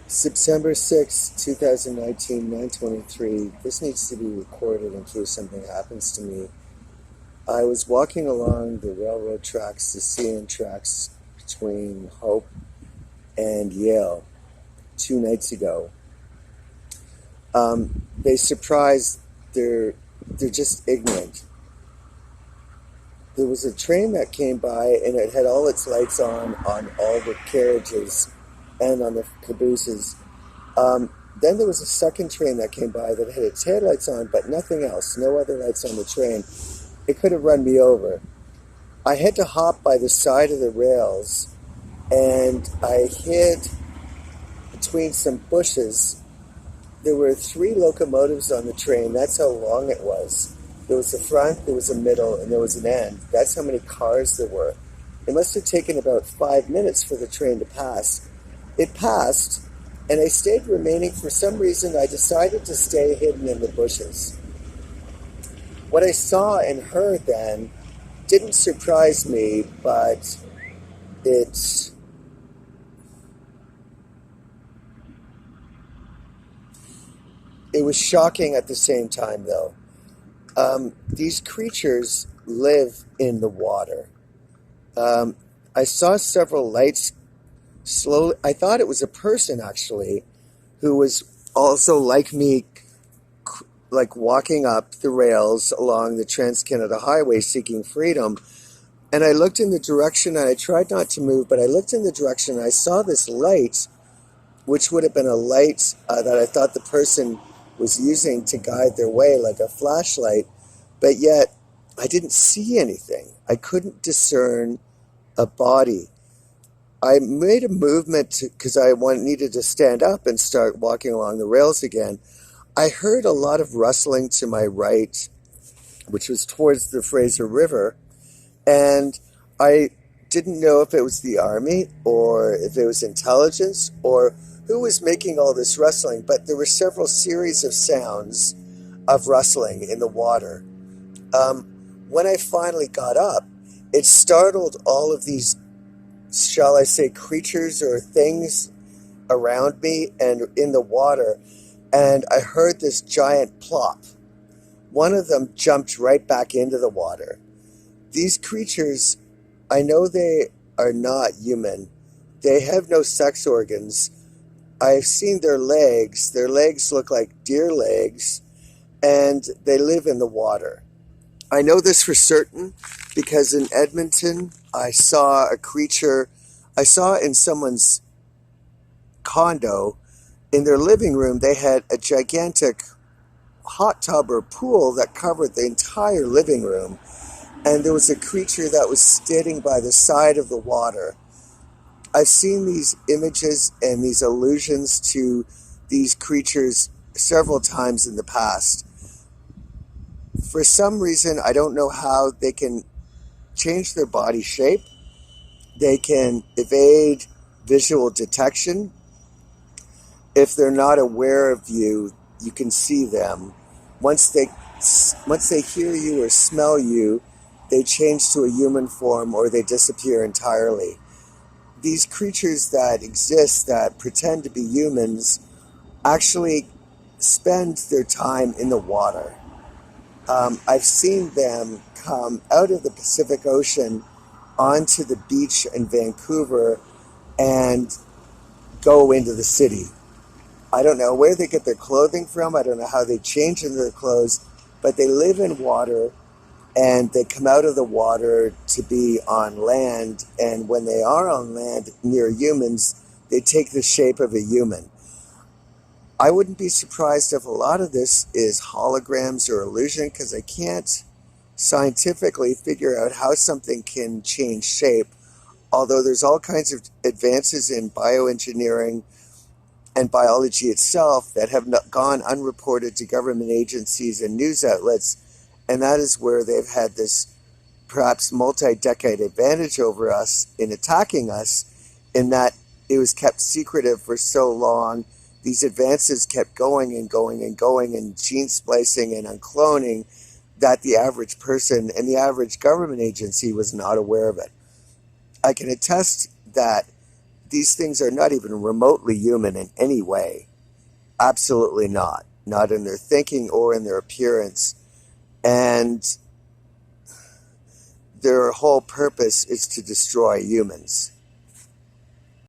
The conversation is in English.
September 6, 2019, 9:23. This needs to be recorded in case something happens to me. I was walking along the railroad tracks, the CN tracks between Hope and Yale 2 nights ago. They surprised, they're just ignorant. There was a train that came by and it had all its lights on all the carriages and on the cabooses. Then there was a second train that came by that had its headlights on, but nothing else, no other lights on the train. It could have run me over. I had to hop by the side of the rails, and I hid between some bushes. There were 3 locomotives on the train. That's how long it was. There was a front, there was a middle, and there was an end. That's how many cars there were. It must have taken about 5 minutes for the train to pass. It passed, and I stayed remaining. For some reason, I decided to stay hidden in the bushes. What I saw and heard then didn't surprise me, but it was shocking at the same time, though. These creatures live in the water. I saw several lights slowly. I thought it was a person, actually, who was also like me, like walking up the rails along the Trans-Canada Highway seeking freedom. And I looked in the direction, and I tried not to move, but I looked in the direction, and I saw this light, which would have been a light that I thought the person was using to guide their way, like a flashlight. But yet, I didn't see anything. I couldn't discern a body. I made a movement because I needed to stand up and start walking along the rails again. I heard a lot of rustling to my right, which was towards the Fraser River, and I didn't know if it was the army or if it was intelligence or who was making all this rustling, but there were several series of sounds of rustling in the water. When I finally got up, it startled all of these, shall I say, creatures or things around me and in the water, and I heard this giant plop. One of them jumped right back into the water. These creatures, I know they are not human. They have no sex organs. I've seen their legs. Their legs look like deer legs, and they live in the water. I know this for certain because in Edmonton, I saw a creature. I saw in someone's condo, in their living room, they had a gigantic hot tub or pool that covered the entire living room. And there was a creature that was standing by the side of the water. I've seen these images and these allusions to these creatures several times in the past. For some reason, I don't know how they can change their body shape. They can evade visual detection. If they're not aware of you, you can see them. Once they hear you or smell you, they change to a human form or they disappear entirely. These creatures that exist that pretend to be humans actually spend their time in the water. I've seen them come out of the Pacific Ocean onto the beach in Vancouver and go into the city. I don't know where they get their clothing from. I don't know how they change into their clothes, but they live in water and they come out of the water to be on land. And when they are on land near humans, they take the shape of a human. I wouldn't be surprised if a lot of this is holograms or illusion because I can't scientifically figure out how something can change shape, although there's all kinds of advances in bioengineering and biology itself that have not gone unreported to government agencies and news outlets, and that is where they've had this perhaps multi-decade advantage over us in attacking us, in that it was kept secretive for so long. These advances kept going and going and going, and gene splicing and uncloning, that the average person and the average government agency was not aware of it. I can attest that these things are not even remotely human in any way. Absolutely not. Not in their thinking or in their appearance. And their whole purpose is to destroy humans.